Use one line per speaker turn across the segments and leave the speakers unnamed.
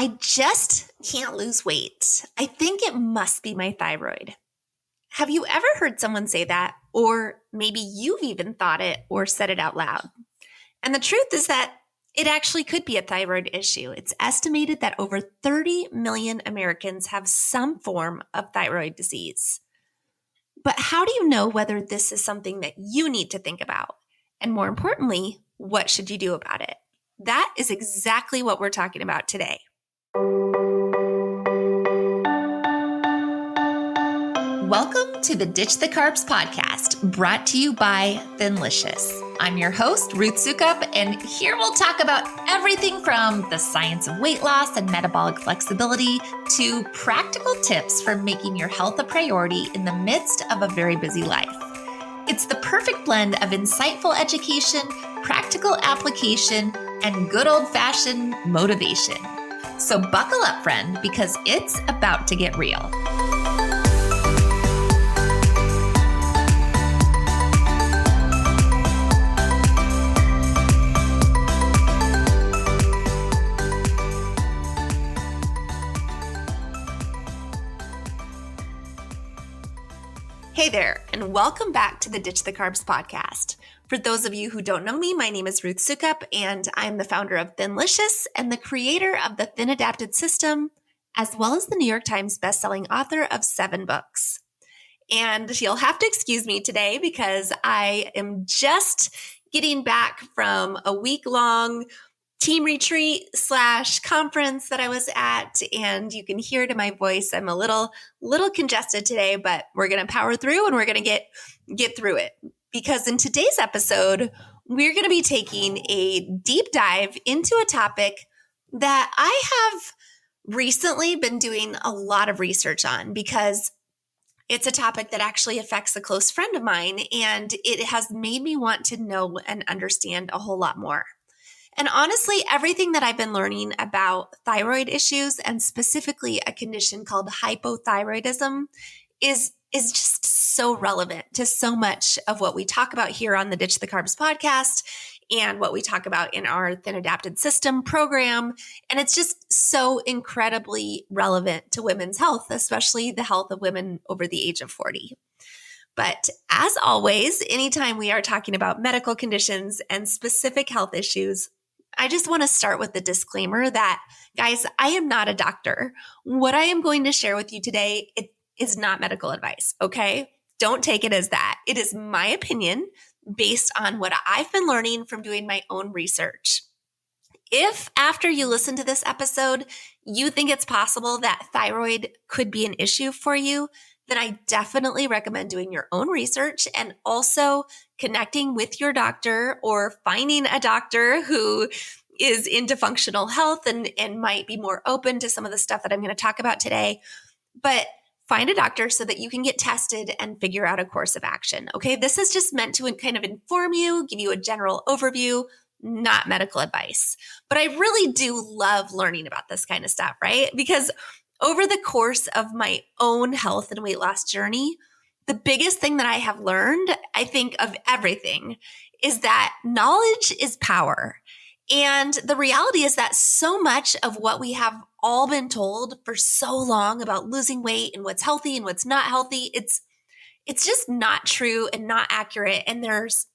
I just can't lose weight. I think it must be my thyroid. Have you ever heard someone say that? Or maybe you've even thought it or said it out loud. And the truth is that it actually could be a thyroid issue. It's estimated that over 30 million Americans have some form of thyroid disease. But how do you know whether this is something that you need to think about? And more importantly, what should you do about it? That is exactly what we're talking about today. Welcome to the Ditch the Carbs podcast, brought to you by Thinlicious. I'm your host, Ruth Sukup, and here we'll talk about everything from the science of weight loss and metabolic flexibility to practical tips for making your health a priority in the midst of a very busy life. It's the perfect blend of insightful education, practical application, and good old-fashioned motivation. So buckle up, friend, because it's about to get real. Hey there, and welcome back to the Ditch the Carbs podcast. For those of you who don't know me, my name is Ruth Sukup, and I'm the founder of Thinlicious and the creator of the Thin Adapted System, as well as the New York Times bestselling author of 7 books. And you'll have to excuse me today because I am just getting back from a week-long team retreat / conference that I was at, and you can hear it in my voice. I'm a little congested today, but we're going to power through and we're going to get through it. Because in today's episode, we're going to be taking a deep dive into a topic that I have recently been doing a lot of research on because it's a topic that actually affects a close friend of mine, and it has made me want to know and understand a whole lot more. And honestly, everything that I've been learning about thyroid issues and specifically a condition called hypothyroidism is just so relevant to so much of what we talk about here on the Ditch the Carbs podcast and what we talk about in our Thin Adapted System program. And it's just so incredibly relevant to women's health, especially the health of women over the age of 40. But as always, anytime we are talking about medical conditions and specific health issues, I just want to start with the disclaimer that, guys, I am not a doctor. What I am going to share with you today, it is not medical advice, okay? Don't take it as that. It is my opinion based on what I've been learning from doing my own research. If after you listen to this episode, you think it's possible that thyroid could be an issue for you, then I definitely recommend doing your own research and also connecting with your doctor or finding a doctor who is into functional health and might be more open to some of the stuff that I'm going to talk about today. But find a doctor so that you can get tested and figure out a course of action. Okay, this is just meant to kind of inform you, give you a general overview, not medical advice. But I really do love learning about this kind of stuff, right? Because over the course of my own health and weight loss journey, the biggest thing that I have learned, I think of everything, is that knowledge is power. And the reality is that so much of what we have all been told for so long about losing weight and what's healthy and what's not healthy, it's just not true and not accurate. And there's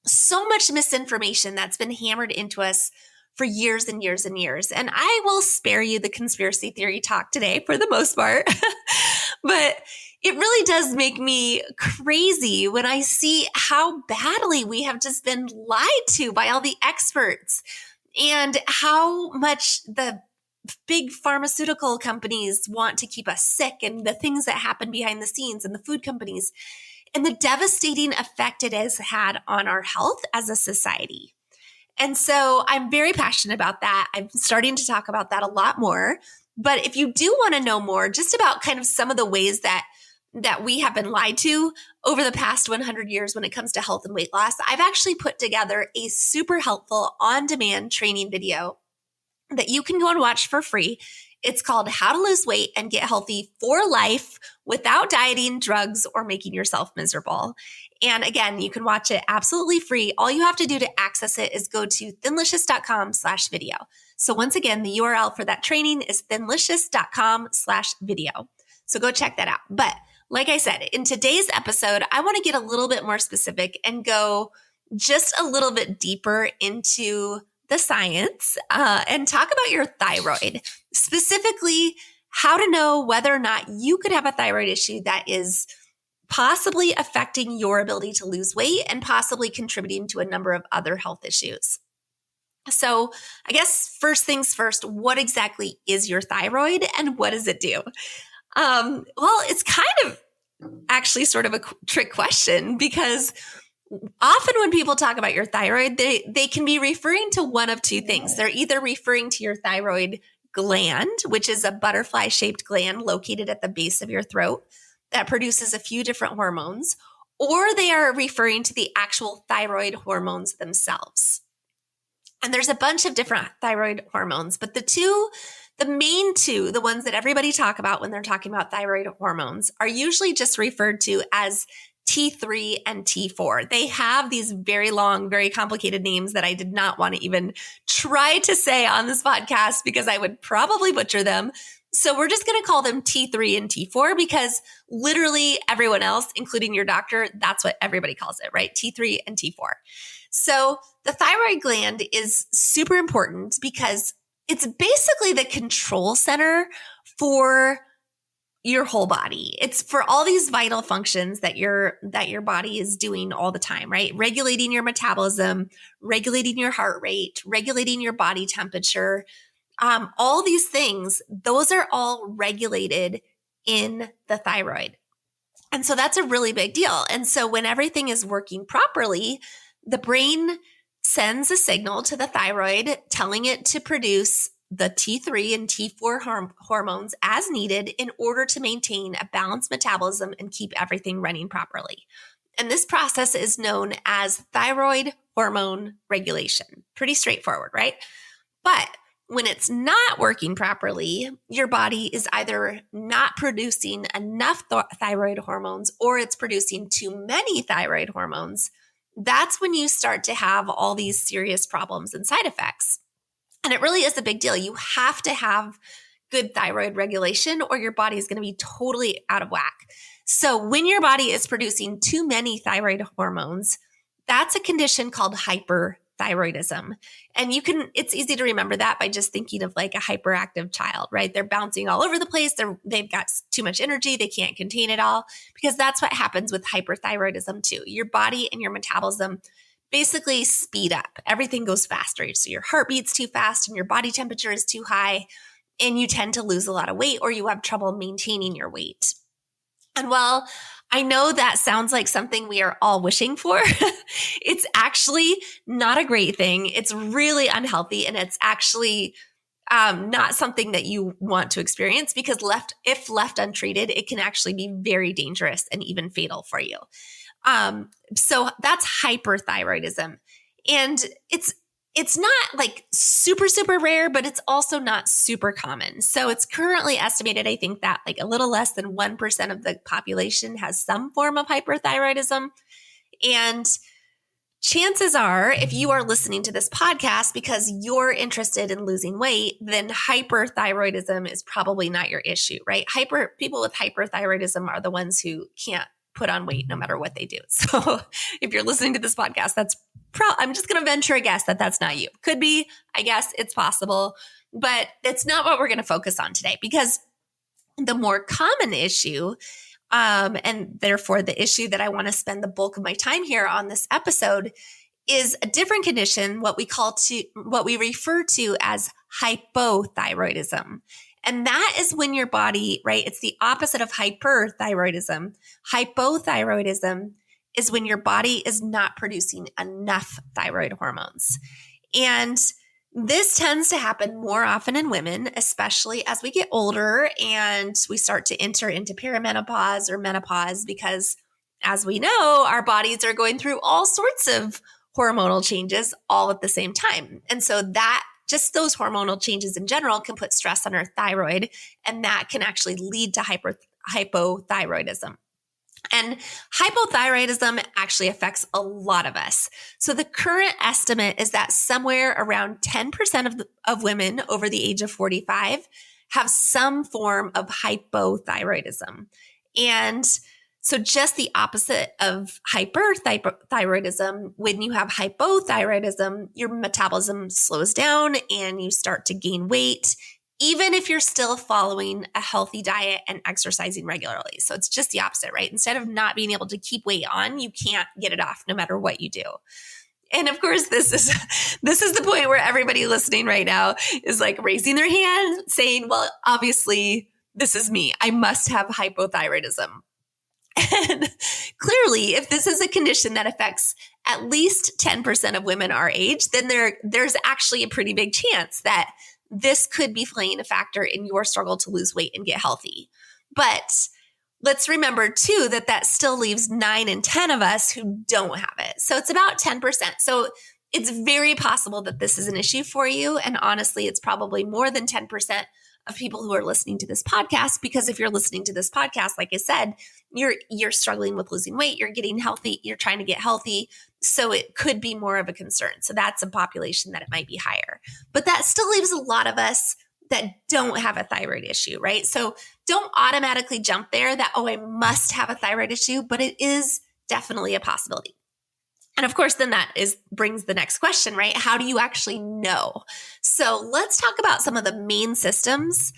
so much misinformation that's been hammered into us for years and years and years. And I will spare you the conspiracy theory talk today for the most part. But it really does make me crazy when I see how badly we have just been lied to by all the experts and how much the big pharmaceutical companies want to keep us sick and the things that happen behind the scenes and the food companies and the devastating effect it has had on our health as a society. And so I'm very passionate about that. I'm starting to talk about that a lot more. But if you do want to know more just about kind of some of the ways that we have been lied to over the past 100 years when it comes to health and weight loss, I've actually put together a super helpful on-demand training video that you can go and watch for free. It's called How to Lose Weight and Get Healthy for Life Without Dieting, Drugs, or Making Yourself Miserable. And again, you can watch it absolutely free. All you have to do to access it is go to thinlicious.com/video. So once again, the URL for that training is thinlicious.com/video. So go check that out. But like I said, in today's episode, I want to get a little bit more specific and go just a little bit deeper into the science and talk about your thyroid, specifically how to know whether or not you could have a thyroid issue that is possibly affecting your ability to lose weight and possibly contributing to a number of other health issues. So I guess first things first, what exactly is your thyroid and what does it do? Well, it's kind of actually sort of a trick question because often when people talk about your thyroid, they can be referring to one of two things. They're either referring to your thyroid gland, which is a butterfly-shaped gland located at the base of your throat that produces a few different hormones, or they are referring to the actual thyroid hormones themselves. And there's a bunch of different thyroid hormones, but the main two, the ones that everybody talk about when they're talking about thyroid hormones, are usually just referred to as T3 and T4. They have these very long, very complicated names that I did not want to even try to say on this podcast because I would probably butcher them. So we're just going to call them T3 and T4 because literally everyone else, including your doctor, that's what everybody calls it, right? T3 and T4. So the thyroid gland is super important because it's basically the control center for your whole body. It's for all these vital functions that your body is doing all the time, right? Regulating your metabolism, regulating your heart rate, regulating your body temperature, all these things, those are all regulated in the thyroid. And so that's a really big deal. And so when everything is working properly, the brain sends a signal to the thyroid telling it to produce the T3 and T4 hormones as needed in order to maintain a balanced metabolism and keep everything running properly. And this process is known as thyroid hormone regulation. Pretty straightforward, right? But when it's not working properly, your body is either not producing enough thyroid hormones or it's producing too many thyroid hormones. That's when you start to have all these serious problems and side effects. And it really is a big deal. You have to have good thyroid regulation or your body is going to be totally out of whack. So when your body is producing too many thyroid hormones, that's a condition called hyperthyroidism. And it's easy to remember that by just thinking of like a hyperactive child, right? They're bouncing all over the place. They've got too much energy. They can't contain it all because that's what happens with hyperthyroidism too. Your body and your metabolism basically speed up. Everything goes faster. So your heart beats too fast and your body temperature is too high and you tend to lose a lot of weight or you have trouble maintaining your weight. And while I know that sounds like something we are all wishing for, it's actually not a great thing. It's really unhealthy and it's actually not something that you want to experience because if left untreated, it can actually be very dangerous and even fatal for you. So that's hyperthyroidism. And it's not like super, super rare, but it's also not super common. So it's currently estimated, I think, that like a little less than 1% of the population has some form of hyperthyroidism. And chances are, if you are listening to this podcast because you're interested in losing weight, then hyperthyroidism is probably not your issue, right? People with hyperthyroidism are the ones who can't put on weight no matter what they do. So if you're listening to this podcast, I'm just going to venture a guess that that's not you. Could be, I guess it's possible, but it's not what we're going to focus on today because the more common issue, and therefore the issue that I want to spend the bulk of my time here on this episode is a different condition, what we refer to as hypothyroidism. And that is when your body, right? It's the opposite of hyperthyroidism. Hypothyroidism is when your body is not producing enough thyroid hormones. And this tends to happen more often in women, especially as we get older and we start to enter into perimenopause or menopause, because as we know, our bodies are going through all sorts of hormonal changes all at the same time. And so just those hormonal changes in general can put stress on our thyroid, and that can actually lead to hypothyroidism. And hypothyroidism actually affects a lot of us. So the current estimate is that somewhere around 10% of women over the age of 45 have some form of hypothyroidism. And so just the opposite of hyperthyroidism, when you have hypothyroidism, your metabolism slows down and you start to gain weight, even if you're still following a healthy diet and exercising regularly. So it's just the opposite, right? Instead of not being able to keep weight on, you can't get it off no matter what you do. And of course, this is the point where everybody listening right now is like raising their hand saying, well, obviously this is me. I must have hypothyroidism. And clearly, if this is a condition that affects at least 10% of women our age, then there's actually a pretty big chance that this could be playing a factor in your struggle to lose weight and get healthy. But let's remember too that still leaves 9 in 10 of us who don't have it. So it's about 10%. So it's very possible that this is an issue for you. And honestly, it's probably more than 10% of people who are listening to this podcast, because if you're listening to this podcast, like I said, you're struggling with losing weight, you're getting healthy, you're trying to get healthy. So it could be more of a concern. So that's a population that it might be higher. But that still leaves a lot of us that don't have a thyroid issue, right? So don't automatically jump there that, oh, I must have a thyroid issue, but it is definitely a possibility. And of course, then brings the next question, right? How do you actually know? So let's talk about some of the main symptoms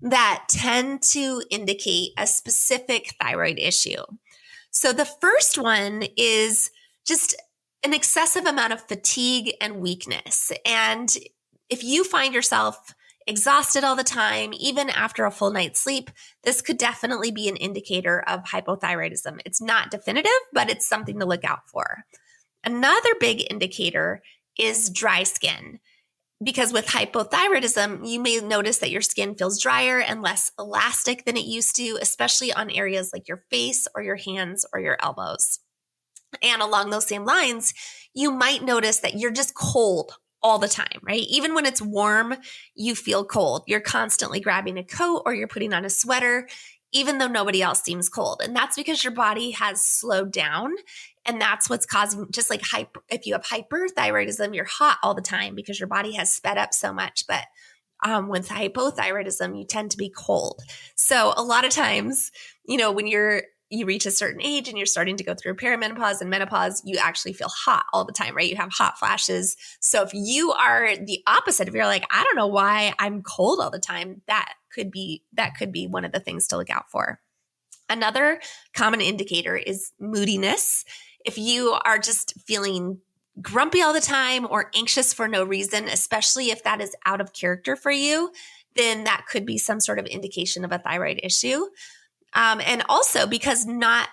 that tend to indicate a specific thyroid issue. So the first one is just an excessive amount of fatigue and weakness. And if you find yourself exhausted all the time, even after a full night's sleep, this could definitely be an indicator of hypothyroidism. It's not definitive, but it's something to look out for. Another big indicator is dry skin. Because with hypothyroidism, you may notice that your skin feels drier and less elastic than it used to, especially on areas like your face or your hands or your elbows. And along those same lines, you might notice that you're just cold all the time, right? Even when it's warm, you feel cold. You're constantly grabbing a coat or you're putting on a sweater, even though nobody else seems cold. And that's because your body has slowed down. And that's what's causing, just like if you have hyperthyroidism, you're hot all the time because your body has sped up so much. But with hypothyroidism, you tend to be cold. So a lot of times, when you reach a certain age and you're starting to go through perimenopause and menopause, you actually feel hot all the time, right? You have hot flashes. So if you are the opposite, if you're like, I don't know why I'm cold all the time, that could be one of the things to look out for. Another common indicator is moodiness. If you are just feeling grumpy all the time or anxious for no reason, especially if that is out of character for you, then that could be some sort of indication of a thyroid issue. And also because not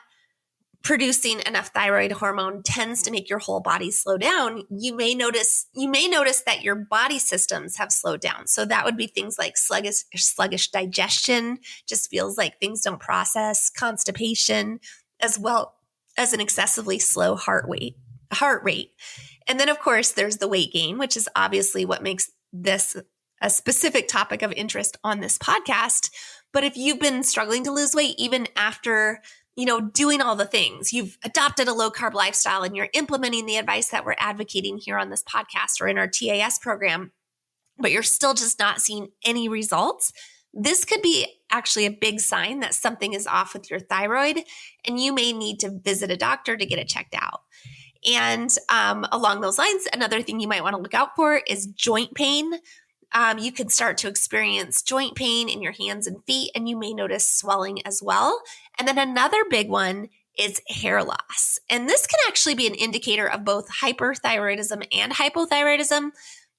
producing enough thyroid hormone tends to make your whole body slow down, you may notice that your body systems have slowed down. So that would be things like sluggish digestion, just feels like things don't process, constipation, as well as an excessively slow heart rate. And then of course there's the weight gain, which is obviously what makes this a specific topic of interest on this podcast. But if you've been struggling to lose weight, even after, doing all the things, you've adopted a low carb lifestyle and you're implementing the advice that we're advocating here on this podcast or in our TAS program, but you're still just not seeing any results, this could be actually a big sign that something is off with your thyroid and you may need to visit a doctor to get it checked out. And along those lines, another thing you might want to look out for is joint pain. You could start to experience joint pain in your hands and feet, and you may notice swelling as well. And then another big one is hair loss. And this can actually be an indicator of both hyperthyroidism and hypothyroidism.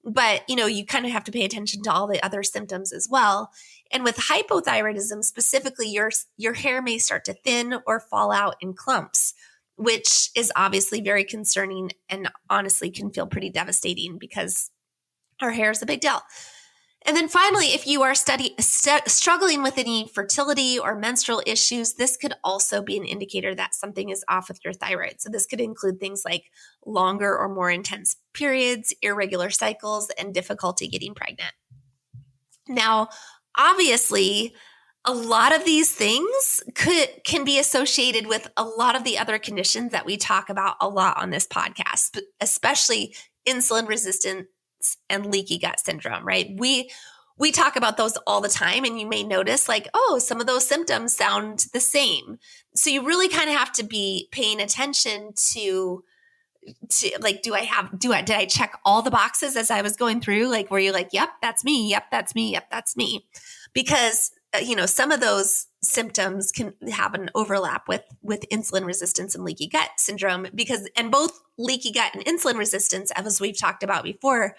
But, you kind of have to pay attention to all the other symptoms as well. And with hypothyroidism specifically, your hair may start to thin or fall out in clumps, which is obviously very concerning and honestly can feel pretty devastating because our hair is a big deal. And then finally, if you are struggling with any fertility or menstrual issues, this could also be an indicator that something is off with your thyroid. So this could include things like longer or more intense periods, irregular cycles, and difficulty getting pregnant. Now, obviously, a lot of these things can be associated with a lot of the other conditions that we talk about a lot on this podcast, especially insulin resistance and leaky gut syndrome, right? We talk about those all the time, and you may notice like, oh, some of those symptoms sound the same. So you really kind of have to be paying attention to like, did I check all the boxes as I was going through? Like, were you like, yep, that's me. Yep, that's me. Yep, that's me. Because, some of those symptoms can have an overlap with insulin resistance and leaky gut syndrome and both leaky gut and insulin resistance, as we've talked about before,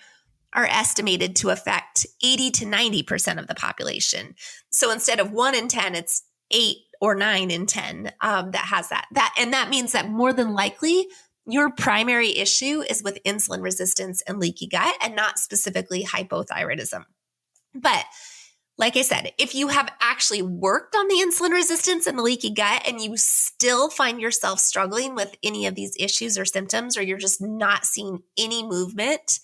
are estimated to affect 80 to 90% of the population. So instead of 1 in 10, it's 8 or 9 in 10 that has that. And that means that more than likely, your primary issue is with insulin resistance and leaky gut and not specifically hypothyroidism. But like I said, if you have actually worked on the insulin resistance and the leaky gut and you still find yourself struggling with any of these issues or symptoms, or you're just not seeing any movement,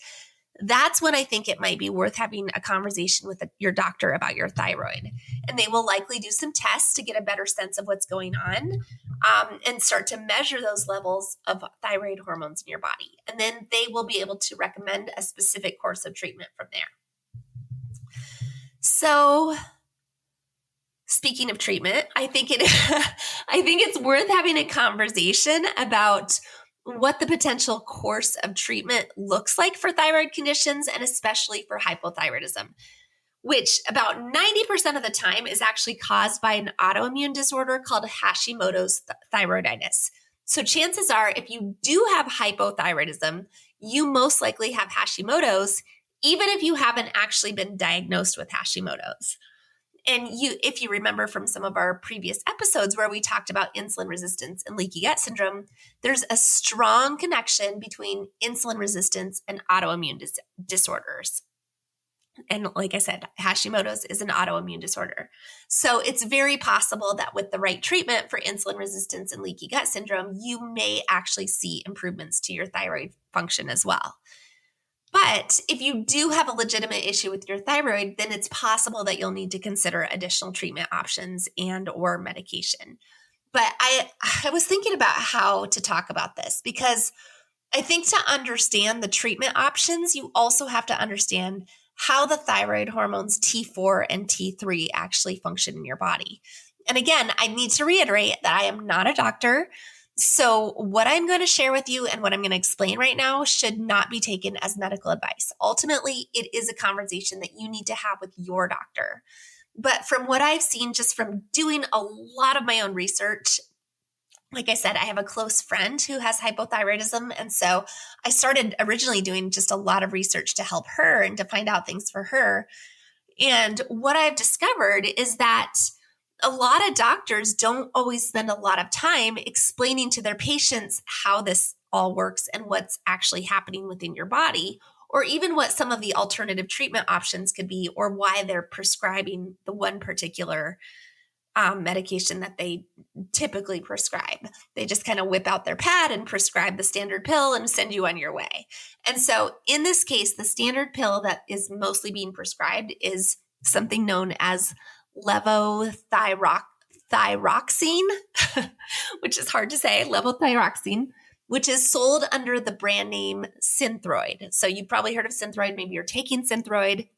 that's when I think it might be worth having a conversation with your doctor about your thyroid. And they will likely do some tests to get a better sense of what's going on and start to measure those levels of thyroid hormones in your body. And then they will be able to recommend a specific course of treatment from there. So speaking of treatment, I think it's worth having a conversation about what the potential course of treatment looks like for thyroid conditions, and especially for hypothyroidism, which about 90% of the time is actually caused by an autoimmune disorder called Hashimoto's thyroiditis. So chances are, if you do have hypothyroidism, you most likely have Hashimoto's, even if you haven't actually been diagnosed with Hashimoto's. And if you remember from some of our previous episodes where we talked about insulin resistance and leaky gut syndrome, there's a strong connection between insulin resistance and autoimmune disorders. And like I said, Hashimoto's is an autoimmune disorder. So it's very possible that with the right treatment for insulin resistance and leaky gut syndrome, you may actually see improvements to your thyroid function as well. But if you do have a legitimate issue with your thyroid, then it's possible that you'll need to consider additional treatment options and or medication. But I was thinking about how to talk about this, because I think to understand the treatment options, you also have to understand how the thyroid hormones T4 and T3 actually function in your body. And again, I need to reiterate that I am not a doctor. So what I'm going to share with you and what I'm going to explain right now should not be taken as medical advice. Ultimately, it is a conversation that you need to have with your doctor. But from what I've seen, just from doing a lot of my own research, like I said, I have a close friend who has hypothyroidism. And so I started originally doing just a lot of research to help her and to find out things for her. And what I've discovered is that a lot of doctors don't always spend a lot of time explaining to their patients how this all works and what's actually happening within your body, or even what some of the alternative treatment options could be, or why they're prescribing the one particular medication that they typically prescribe. They just kind of whip out their pad and prescribe the standard pill and send you on your way. And so in this case, the standard pill that is mostly being prescribed is something known as levothyroxine, which is hard to say, levothyroxine, which is sold under the brand name Thyroid. So you've probably heard of Thyroid. Maybe you're taking Thyroid.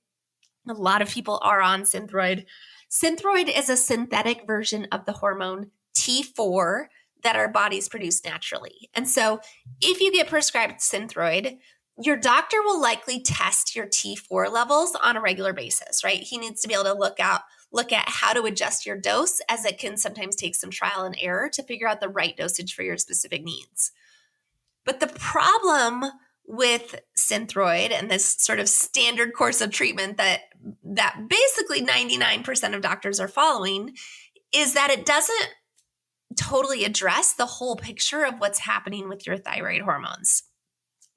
A lot of people are on Thyroid. Thyroid is a synthetic version of the hormone T4 that our bodies produce naturally. And so if you get prescribed Thyroid, your doctor will likely test your T4 levels on a regular basis, right? He needs to be able to look at how to adjust your dose, as it can sometimes take some trial and error to figure out the right dosage for your specific needs. But the problem with Thyroid and this sort of standard course of treatment that basically 99% of doctors are following is that it doesn't totally address the whole picture of what's happening with your thyroid hormones.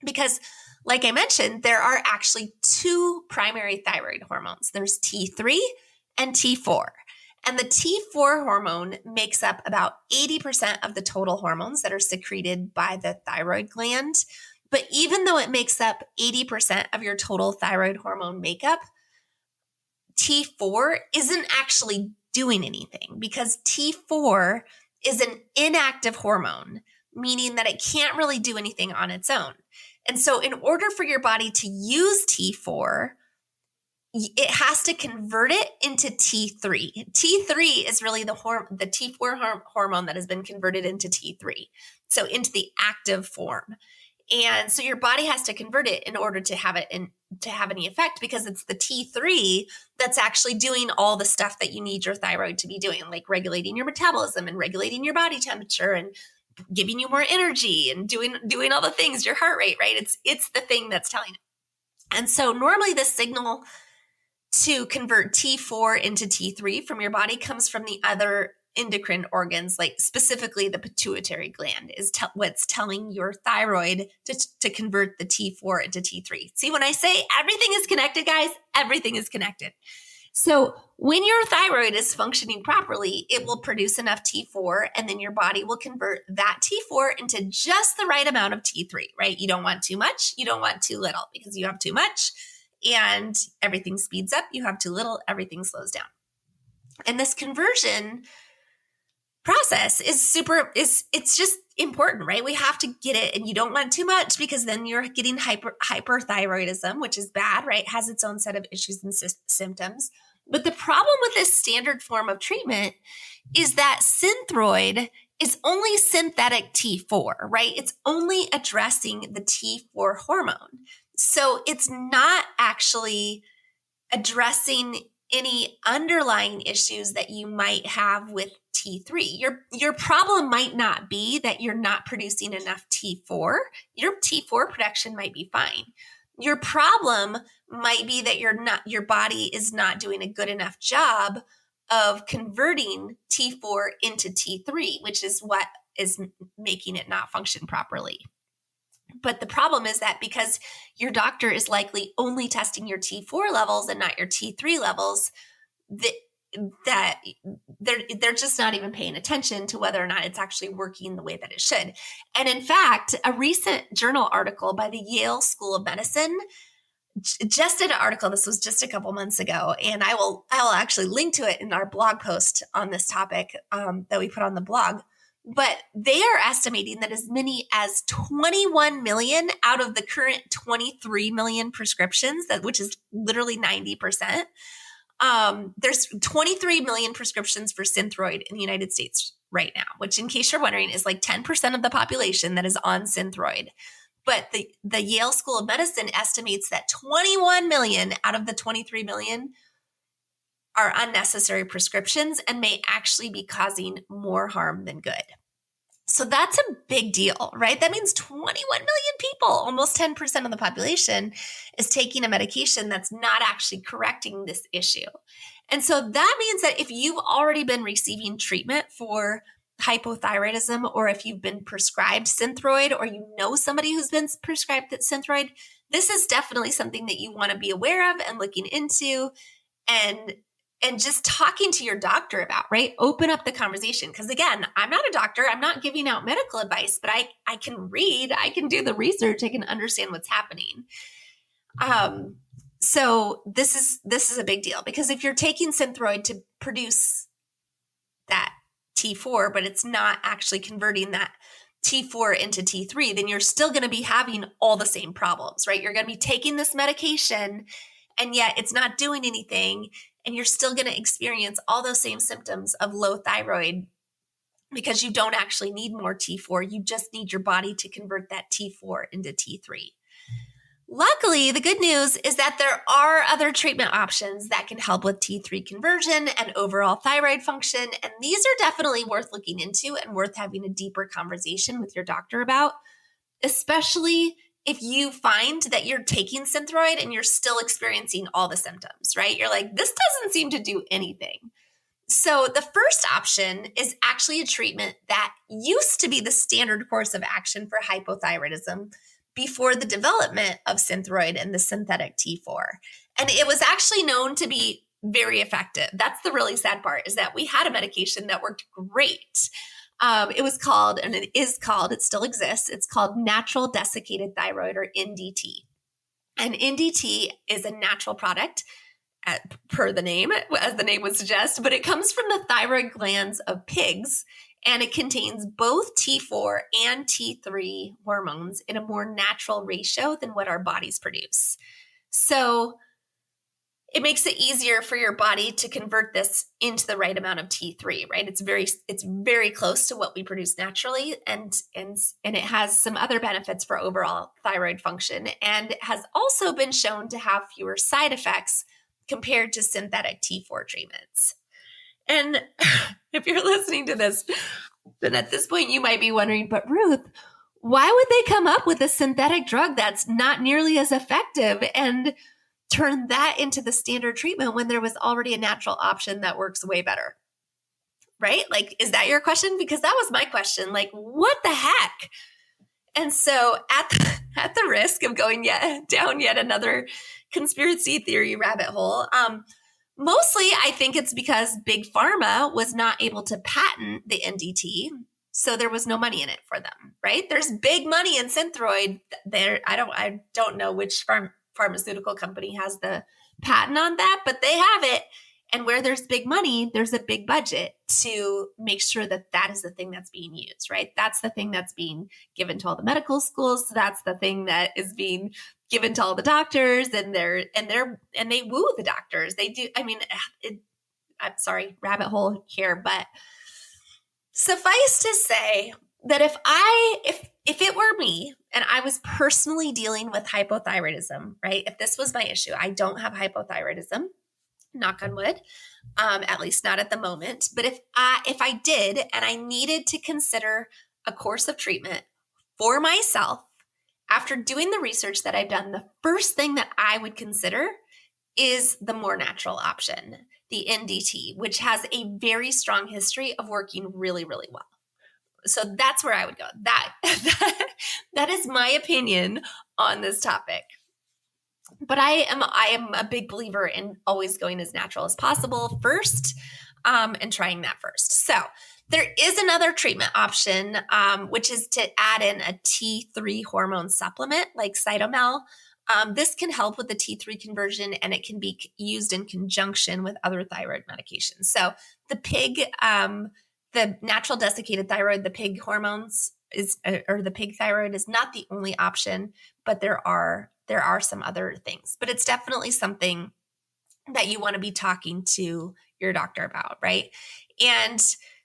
Because like I mentioned, there are actually two primary thyroid hormones. There's T3 and T4. And the T4 hormone makes up about 80% of the total hormones that are secreted by the thyroid gland. But even though it makes up 80% of your total thyroid hormone makeup, T4 isn't actually doing anything because T4 is an inactive hormone, meaning that it can't really do anything on its own. And so in order for your body to use T4, it has to convert it into T3. T3 is really the T4 hormone that has been converted into T3, so into the active form. And so your body has to convert it in order to have it to have any effect, because it's the T3 that's actually doing all the stuff that you need your thyroid to be doing, like regulating your metabolism and regulating your body temperature and giving you more energy and doing all the things, your heart rate, right? It's the thing that's telling it. And so normally the signal to convert T4 into T3 from your body comes from the other endocrine organs, like specifically the pituitary gland is what's telling your thyroid to convert the T4 into T3. See, when I say everything is connected, guys, everything is connected. So when your thyroid is functioning properly, it will produce enough T4, and then your body will convert that T4 into just the right amount of T3, right? You don't want too much, you don't want too little, because you have too much and everything speeds up. You have too little, everything slows down. And this conversion process it's just important, right? We have to get it, and you don't want too much because then you're getting hyperthyroidism, which is bad, right? It has its own set of issues and symptoms. But the problem with this standard form of treatment is that Synthroid is only synthetic T4, right? It's only addressing the T4 hormone. So it's not actually addressing any underlying issues that you might have with T3. Your problem might not be that you're not producing enough T4. Your T4 production might be fine. Your problem might be that your body is not doing a good enough job of converting T4 into T3, which is what is making it not function properly. But the problem is that because your doctor is likely only testing your T4 levels and not your T3 levels, that they're just not even paying attention to whether or not it's actually working the way that it should. And in fact, a recent journal article by the Yale School of Medicine just did an article. This was just a couple months ago, and I will actually link to it in our blog post on this topic that we put on the blog. But they are estimating that as many as 21 million out of the current 23 million prescriptions, which is literally 90%, there's 23 million prescriptions for Synthroid in the United States right now, which, in case you're wondering, is like 10% of the population that is on Synthroid. But the Yale School of Medicine estimates that 21 million out of the 23 million are unnecessary prescriptions and may actually be causing more harm than good. So that's a big deal, right? That means 21 million people, almost 10% of the population, is taking a medication that's not actually correcting this issue. And so that means that if you've already been receiving treatment for hypothyroidism, or if you've been prescribed Synthroid, or you know somebody who's been prescribed Synthroid, this is definitely something that you want to be aware of and looking into and just talking to your doctor about, right? Open up the conversation. Because again, I'm not a doctor. I'm not giving out medical advice, but I can read, I can do the research, I can understand what's happening. So this is a big deal, because if you're taking Synthroid to produce that T4, but it's not actually converting that T4 into T3, then you're still going to be having all the same problems, right? You're going to be taking this medication and yet it's not doing anything. And you're still going to experience all those same symptoms of low thyroid, because you don't actually need more T4. You just need your body to convert that T4 into T3. Luckily, the good news is that there are other treatment options that can help with T3 conversion and overall thyroid function. And these are definitely worth looking into and worth having a deeper conversation with your doctor about, especially if you find that you're taking Synthroid and you're still experiencing all the symptoms, right? You're like, this doesn't seem to do anything. So the first option is actually a treatment that used to be the standard course of action for hypothyroidism before the development of Synthroid and the synthetic T4. And it was actually known to be very effective. That's the really sad part, is that we had a medication that worked great. It was called, and it is called, it still exists, it's called natural desiccated thyroid, or NDT. And NDT is a natural product, per the name, as the name would suggest, but it comes from the thyroid glands of pigs, and it contains both T4 and T3 hormones in a more natural ratio than what our bodies produce. So it makes it easier for your body to convert this into the right amount of T3, right? It's very close to what we produce naturally, and it has some other benefits for overall thyroid function, and it has also been shown to have fewer side effects compared to synthetic T4 treatments. And if you're listening to this, then at this point you might be wondering, but Ruth, why would they come up with a synthetic drug that's not nearly as effective and turn that into the standard treatment when there was already a natural option that works way better? Right? Like, is that your question? Because that was my question. Like, what the heck? And so at the risk of going down yet another conspiracy theory rabbit hole, mostly I think it's because Big Pharma was not able to patent the NDT, so there was no money in it for them, right? There's big money in Synthroid. I don't know which pharmaceutical company has the patent on that, but they have it. And where there's big money, there's a big budget to make sure that that is the thing that's being used, right? That's the thing that's being given to all the medical schools. That's the thing that is being given to all the doctors, and they woo the doctors. They do. I mean, I'm sorry, rabbit hole here, but suffice to say that if it were me and I was personally dealing with hypothyroidism, right? If this was my issue, I don't have hypothyroidism, knock on wood, at least not at the moment. But if I did, and I needed to consider a course of treatment for myself, after doing the research that I've done, the first thing that I would consider is the more natural option, the NDT, which has a very strong history of working really, really well. So that's where I would go. That is my opinion on this topic. But I am a big believer in always going as natural as possible first, and trying that first. So there is another treatment option, which is to add in a T3 hormone supplement like Cytomel. This can help with the T3 conversion, and it can be used in conjunction with other thyroid medications. So the natural desiccated thyroid, the pig hormones or the pig thyroid is not the only option, but there are some other things. But it's definitely something that you want to be talking to your doctor about, right? And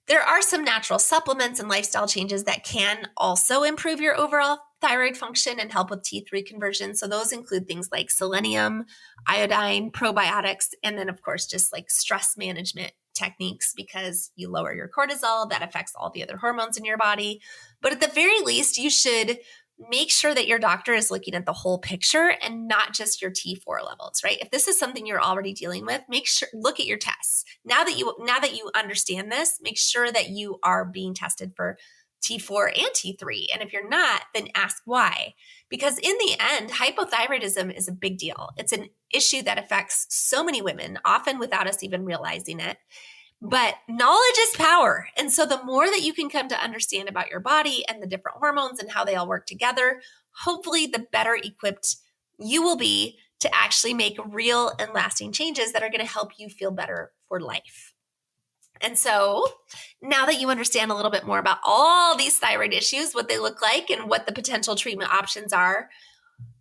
there are some natural supplements and lifestyle changes that can also improve your overall thyroid function and help with T3 conversion. So those include things like selenium, iodine, probiotics, and then of course, just like stress management techniques, because you lower your cortisol, that affects all the other hormones in your body. But at the very least, you should make sure that your doctor is looking at the whole picture and not just your T4 levels, right? If this is something you're already dealing with, look at your tests. Now that you understand this, make sure that you are being tested for T4 and T3. And if you're not, then ask why. Because in the end, hypothyroidism is a big deal. It's an issue that affects so many women, often without us even realizing it. But knowledge is power. And so the more that you can come to understand about your body and the different hormones and how they all work together, hopefully the better equipped you will be to actually make real and lasting changes that are going to help you feel better for life. And so now that you understand a little bit more about all these thyroid issues, what they look like and what the potential treatment options are,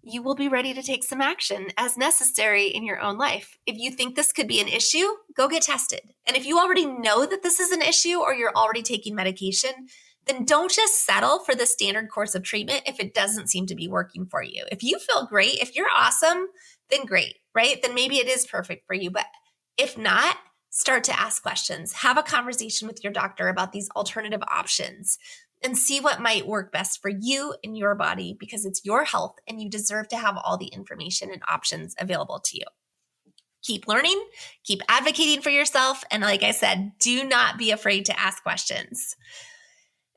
you will be ready to take some action as necessary in your own life. If you think this could be an issue, go get tested. And if you already know that this is an issue or you're already taking medication, then don't just settle for the standard course of treatment if it doesn't seem to be working for you. If you feel great, if you're awesome, then great, right? Then maybe it is perfect for you. But if not, start to ask questions. Have a conversation with your doctor about these alternative options and see what might work best for you and your body, because it's your health and you deserve to have all the information and options available to you. Keep learning, keep advocating for yourself. And like I said, do not be afraid to ask questions.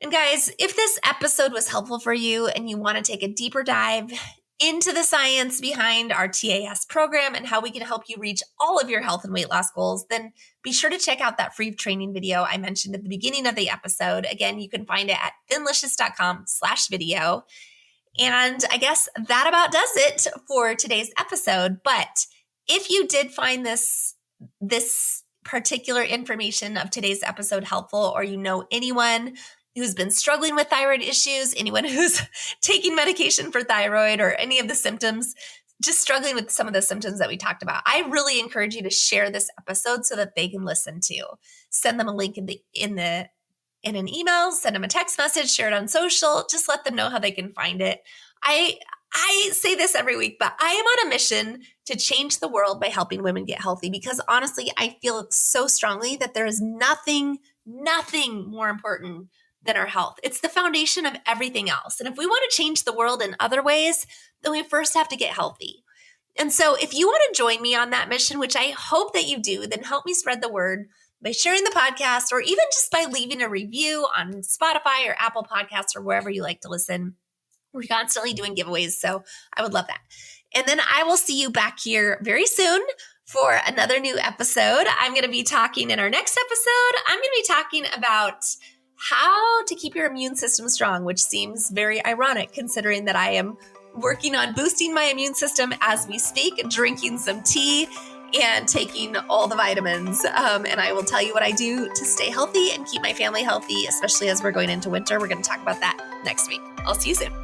And guys, if this episode was helpful for you and you want to take a deeper dive into the science behind our TAS program and how we can help you reach all of your health and weight loss goals, then be sure to check out that free training video I mentioned at the beginning of the episode. Again, you can find it at thinlicious.com/video. And I guess that about does it for today's episode. But If you did find this particular information of today's episode helpful, or you know anyone who's been struggling with thyroid issues, anyone who's taking medication for thyroid or any of the symptoms, just struggling with some of the symptoms that we talked about, I really encourage you to share this episode so that they can listen to. Send them a link in an email, send them a text message, share it on social, just let them know how they can find it. I say this every week, but I am on a mission to change the world by helping women get healthy, because honestly, I feel so strongly that there is nothing more important than our health. It's the foundation of everything else. And if we want to change the world in other ways, then we first have to get healthy. And so if you want to join me on that mission, which I hope that you do, then help me spread the word by sharing the podcast, or even just by leaving a review on Spotify or Apple Podcasts or wherever you like to listen. We're constantly doing giveaways, so I would love that. And then I will see you back here very soon for another new episode. I'm going to be talking in our next episode, I'm going to be talking about how to keep your immune system strong, which seems very ironic considering that I am working on boosting my immune system as we speak, drinking some tea and taking all the vitamins. And I will tell you what I do to stay healthy and keep my family healthy, especially as we're going into winter. We're going to talk about that next week. I'll see you soon.